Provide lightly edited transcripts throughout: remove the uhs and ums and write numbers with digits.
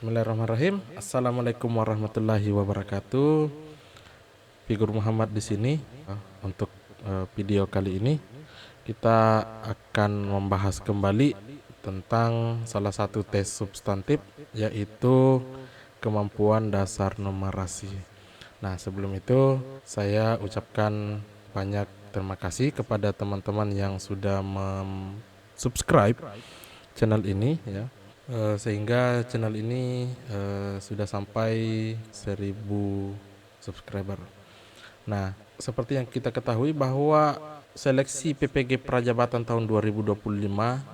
Bismillahirrahmanirrahim. Assalamualaikum warahmatullahi wabarakatuh. Figur Muhammad di sini. Untuk video kali ini kita akan membahas kembali tentang salah satu tes substantif, yaitu kemampuan dasar numerasi. Nah, sebelum itu saya ucapkan banyak terima kasih kepada teman-teman yang sudah subscribe channel ini ya. Sehingga channel ini sudah sampai 1000 subscriber. Nah, seperti yang kita ketahui bahwa seleksi PPG Prajabatan tahun 2025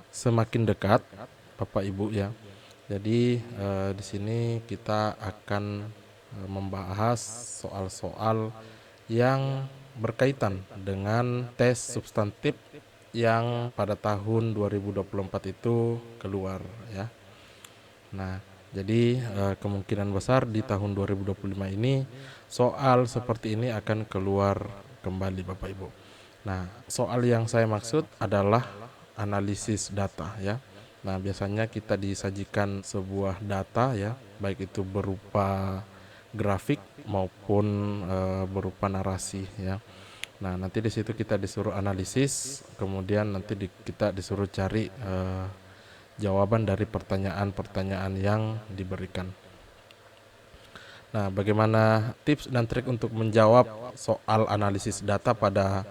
semakin dekat, Bapak Ibu ya. Jadi di sini kita akan membahas soal-soal yang berkaitan dengan tes substantif yang pada tahun 2024 itu keluar ya. Nah, jadi kemungkinan besar di tahun 2025 ini soal seperti ini akan keluar kembali, Bapak Ibu. Nah, soal yang saya maksud adalah analisis data ya. Nah, biasanya kita disajikan sebuah data ya, baik itu berupa grafik maupun berupa narasi ya. Nah, nanti di situ kita disuruh analisis, kemudian nanti kita disuruh cari jawaban dari pertanyaan-pertanyaan yang diberikan. Nah, bagaimana tips dan trik untuk menjawab soal analisis data pada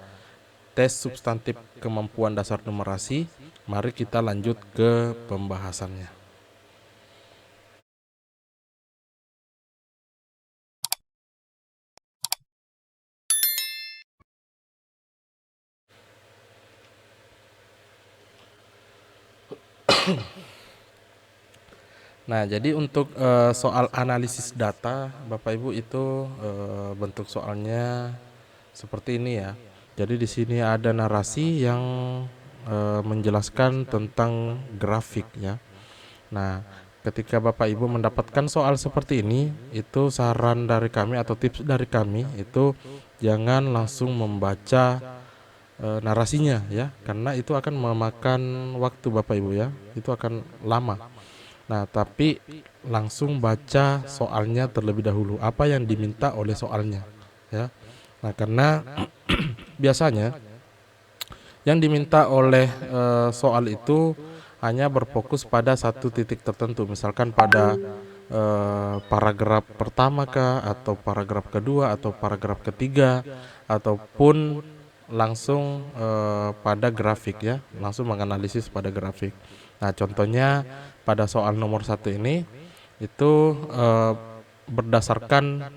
tes substantif kemampuan dasar numerasi? Mari kita lanjut ke pembahasannya. Nah, jadi untuk soal analisis data, Bapak Ibu, itu bentuk soalnya seperti ini ya. Jadi di sini ada narasi yang menjelaskan tentang grafik ya. Nah, ketika Bapak Ibu mendapatkan soal seperti ini, itu saran dari kami atau tips dari kami itu jangan langsung membaca narasinya ya, karena itu akan memakan waktu Bapak Ibu ya. Itu akan lama. Nah, tapi langsung baca soalnya terlebih dahulu, apa yang diminta oleh soalnya ya. Nah, karena biasanya yang diminta oleh soal itu hanya berfokus pada satu titik tertentu, misalkan pada paragraf pertama kah, atau paragraf kedua, atau paragraf ketiga, ataupun langsung pada grafik ya, langsung menganalisis pada grafik. Nah, contohnya pada soal nomor 1 ini itu berdasarkan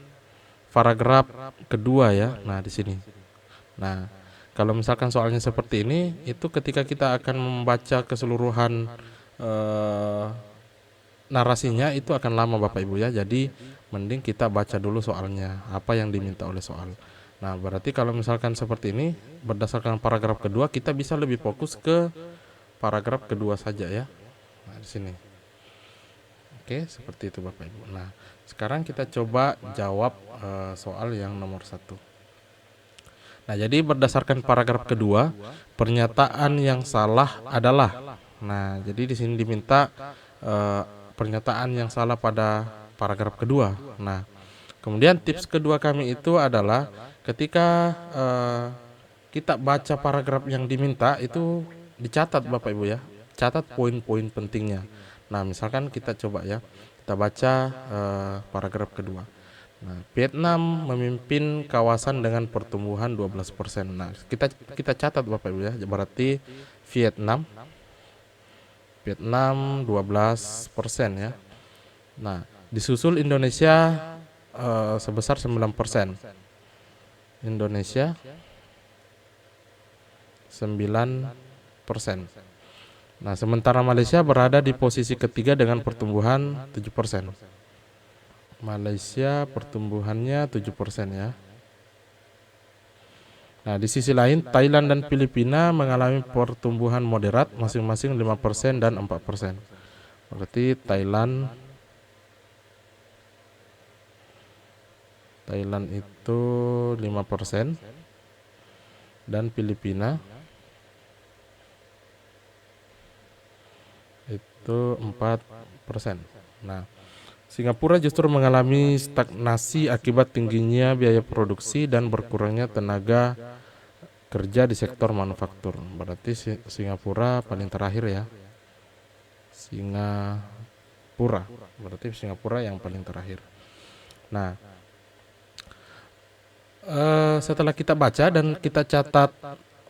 paragraf kedua ya. Nah, di sini. Nah, kalau misalkan soalnya seperti ini, itu ketika kita akan membaca keseluruhan narasinya itu akan lama Bapak Ibu ya. Jadi mending kita baca dulu soalnya, apa yang diminta oleh soal. Nah, berarti kalau misalkan seperti ini, berdasarkan paragraf kedua, kita bisa lebih fokus ke paragraf kedua saja ya. Nah, di sini. Oke, seperti itu Bapak Ibu. Nah, sekarang kita coba jawab soal yang nomor 1. Nah, jadi berdasarkan paragraf kedua, pernyataan yang salah adalah. Nah, jadi di sini diminta pernyataan yang salah pada paragraf kedua. Nah, kemudian tips kedua kami itu adalah ketika kita baca paragraf yang diminta itu dicatat Bapak Ibu ya. Catat poin-poin pentingnya. Nah, misalkan kita coba ya, kita baca paragraf kedua. Nah, Vietnam memimpin kawasan dengan pertumbuhan 12%. Nah, kita catat Bapak Ibu ya. Berarti Vietnam 12% ya. Nah, disusul Indonesia sebesar 9%. Indonesia 9%. Nah, sementara Malaysia berada di posisi ketiga dengan pertumbuhan 7%. Malaysia pertumbuhannya 7% ya. Nah, di sisi lain Thailand dan Filipina mengalami pertumbuhan moderat masing-masing 5% dan 4%. Berarti Thailand itu 5% dan Filipina itu 4%. Nah, Singapura justru mengalami stagnasi akibat tingginya biaya produksi dan berkurangnya tenaga kerja di sektor manufaktur. Berarti Singapura paling terakhir ya. Singapura. Berarti Singapura yang paling terakhir. Nah, setelah kita baca dan kita catat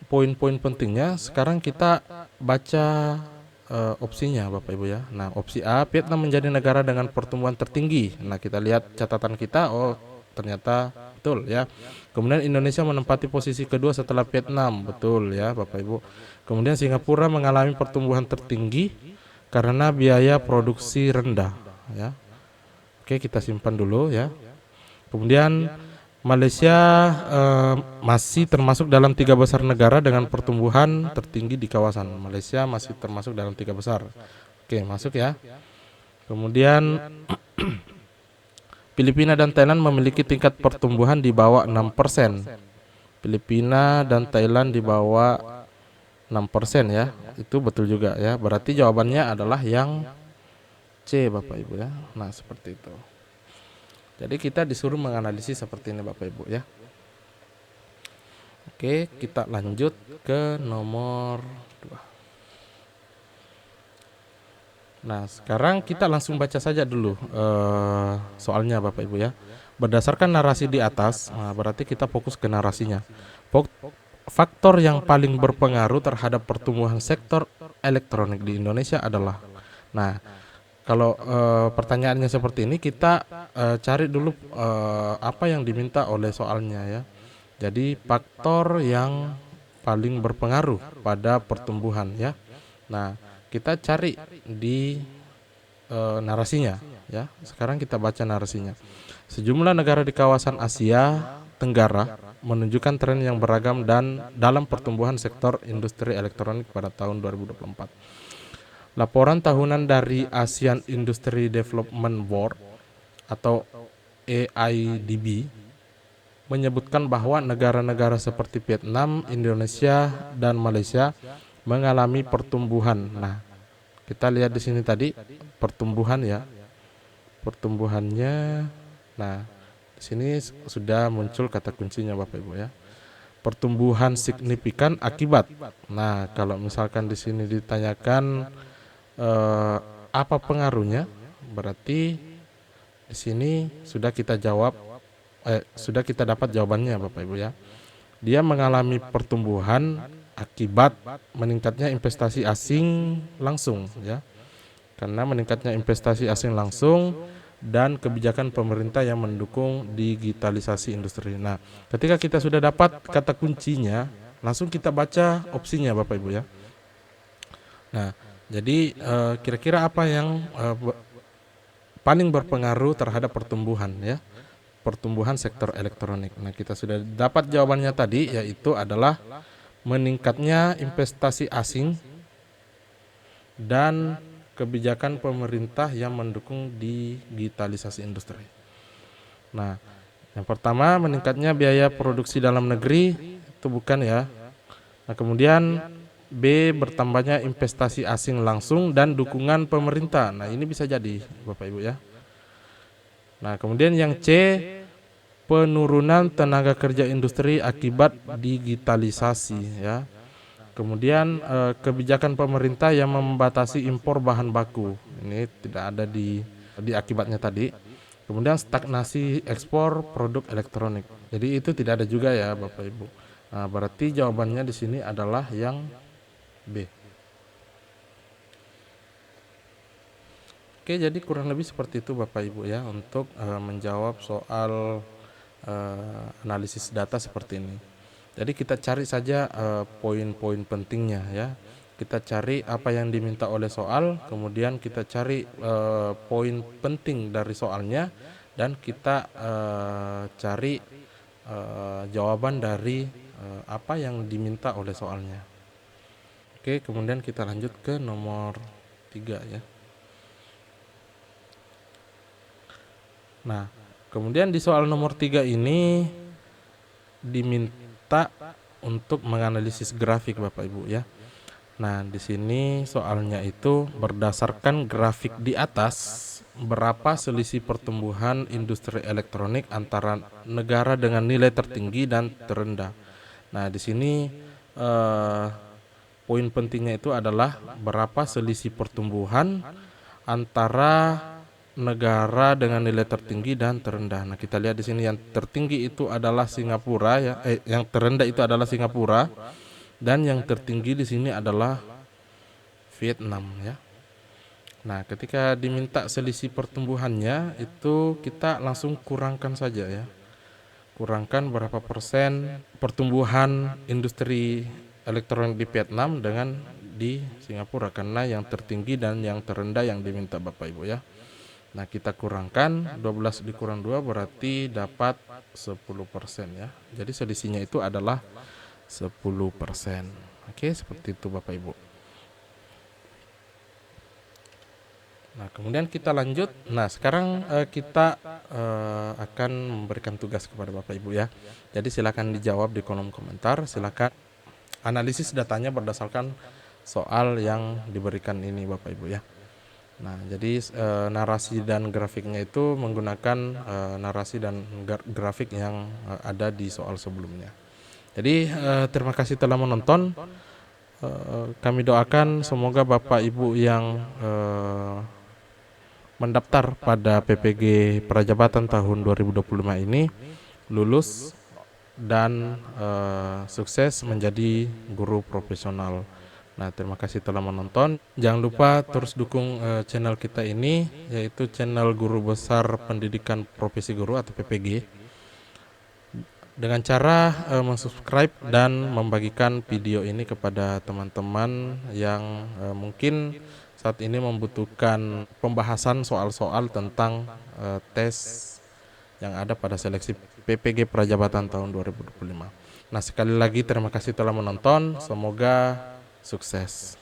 poin-poin pentingnya, sekarang kita baca opsinya Bapak Ibu ya. Nah, opsi A, Vietnam menjadi negara dengan pertumbuhan tertinggi. Nah, kita lihat catatan kita, oh ternyata betul ya. Kemudian Indonesia menempati posisi kedua setelah Vietnam, betul ya Bapak Ibu. Kemudian Singapura mengalami pertumbuhan tertinggi karena biaya produksi rendah ya. Oke, kita simpan dulu ya. Kemudian Malaysia masih termasuk dalam 3 besar negara dengan pertumbuhan tertinggi di kawasan. Malaysia masih termasuk dalam 3 besar. Oke, masuk ya. Kemudian Filipina dan Thailand memiliki tingkat pertumbuhan di bawah 6%. Filipina dan Thailand di bawah 6% ya. Itu betul juga ya. Berarti jawabannya adalah yang C Bapak Ibu ya. Nah, seperti itu. Jadi kita disuruh menganalisis seperti ini Bapak Ibu ya. Oke, kita lanjut ke nomor 2. Nah, sekarang kita langsung baca saja dulu soalnya Bapak Ibu ya. Berdasarkan narasi di atas, berarti kita fokus ke narasinya. Faktor yang paling berpengaruh terhadap pertumbuhan sektor elektronik di Indonesia adalah. Nah, kalau pertanyaannya seperti ini, kita cari dulu apa yang diminta oleh soalnya ya. Jadi faktor yang paling berpengaruh pada pertumbuhan ya. Nah, kita cari di narasinya ya. Sekarang kita baca narasinya. Sejumlah negara di kawasan Asia Tenggara menunjukkan tren yang beragam dan dalam pertumbuhan sektor industri elektronik pada tahun 2024. Laporan tahunan dari ASEAN Industry Development Board atau AIDB menyebutkan bahwa negara-negara seperti Vietnam, Indonesia, dan Malaysia mengalami pertumbuhan. Nah, kita lihat di sini tadi pertumbuhan ya. Pertumbuhannya. Nah, di sini sudah muncul kata kuncinya Bapak Ibu ya. Pertumbuhan signifikan akibat. Nah, kalau misalkan di sini ditanyakan apa pengaruhnya, berarti di sini sudah kita jawab, sudah kita dapat jawabannya Bapak Ibu ya. Dia mengalami pertumbuhan akibat meningkatnya investasi asing langsung ya, karena meningkatnya investasi asing langsung dan kebijakan pemerintah yang mendukung digitalisasi industri. Nah, ketika kita sudah dapat kata kuncinya, langsung kita baca opsinya Bapak Ibu ya. Nah, jadi kira-kira apa yang paling berpengaruh terhadap pertumbuhan ya, pertumbuhan sektor elektronik. Nah, kita sudah dapat jawabannya tadi, yaitu adalah meningkatnya investasi asing dan kebijakan pemerintah yang mendukung digitalisasi industri. Nah, yang pertama meningkatnya biaya produksi dalam negeri, itu bukan ya. Nah, kemudian B, bertambahnya investasi asing langsung dan dukungan pemerintah. Nah, ini bisa jadi Bapak Ibu ya. Nah, kemudian yang C, penurunan tenaga kerja industri akibat digitalisasi ya. Kemudian kebijakan pemerintah yang membatasi impor bahan baku. Ini tidak ada di akibatnya tadi. Kemudian stagnasi ekspor produk elektronik. Jadi itu tidak ada juga ya Bapak Ibu. Nah, berarti jawabannya di sini adalah yang B. Oke, jadi kurang lebih seperti itu Bapak Ibu ya untuk menjawab soal analisis data seperti ini. Jadi kita cari saja poin-poin pentingnya ya. Kita cari apa yang diminta oleh soal, kemudian kita cari poin penting dari soalnya, dan kita cari jawaban dari apa yang diminta oleh soalnya. Oke, kemudian kita lanjut ke nomor 3 ya. Nah, kemudian di soal nomor 3 ini diminta untuk menganalisis grafik Bapak Ibu ya. Nah, di sini soalnya itu berdasarkan grafik di atas, berapa selisih pertumbuhan industri elektronik antara negara dengan nilai tertinggi dan terendah. Nah, di sini eh, poin pentingnya itu adalah berapa selisih pertumbuhan antara negara dengan nilai tertinggi dan terendah. Nah, kita lihat di sini yang tertinggi itu adalah Singapura ya, yang terendah itu adalah Singapura dan yang tertinggi di sini adalah Vietnam ya. Nah, ketika diminta selisih pertumbuhannya itu kita langsung kurangkan saja ya. Kurangkan berapa persen pertumbuhan industri elektronik di Vietnam dengan di Singapura, karena yang tertinggi dan yang terendah yang diminta Bapak Ibu ya. Nah, kita kurangkan 12 dikurang 2 berarti dapat 10% ya. Jadi selisihnya itu adalah 10%. Oke, seperti itu Bapak Ibu. Nah, kemudian kita lanjut. Nah, sekarang kita akan memberikan tugas kepada Bapak Ibu ya. Jadi silakan dijawab di kolom komentar. Silakan analisis datanya berdasarkan soal yang diberikan ini Bapak Ibu ya. Nah, jadi narasi dan grafiknya itu menggunakan narasi dan grafik yang ada di soal sebelumnya. Jadi terima kasih telah menonton. Kami doakan semoga Bapak Ibu yang mendaftar pada PPG Prajabatan tahun 2025 ini lulus dan sukses menjadi guru profesional. Nah, terima kasih telah menonton. Jangan lupa terus dukung channel kita ini, yaitu channel Guru Besar Pendidikan Profesi Guru atau PPG, dengan cara mensubscribe dan membagikan video ini kepada teman-teman yang mungkin saat ini membutuhkan pembahasan soal-soal tentang tes yang ada pada seleksi PPG Prajabatan tahun 2025. Nah, sekali lagi terima kasih telah menonton. Semoga sukses.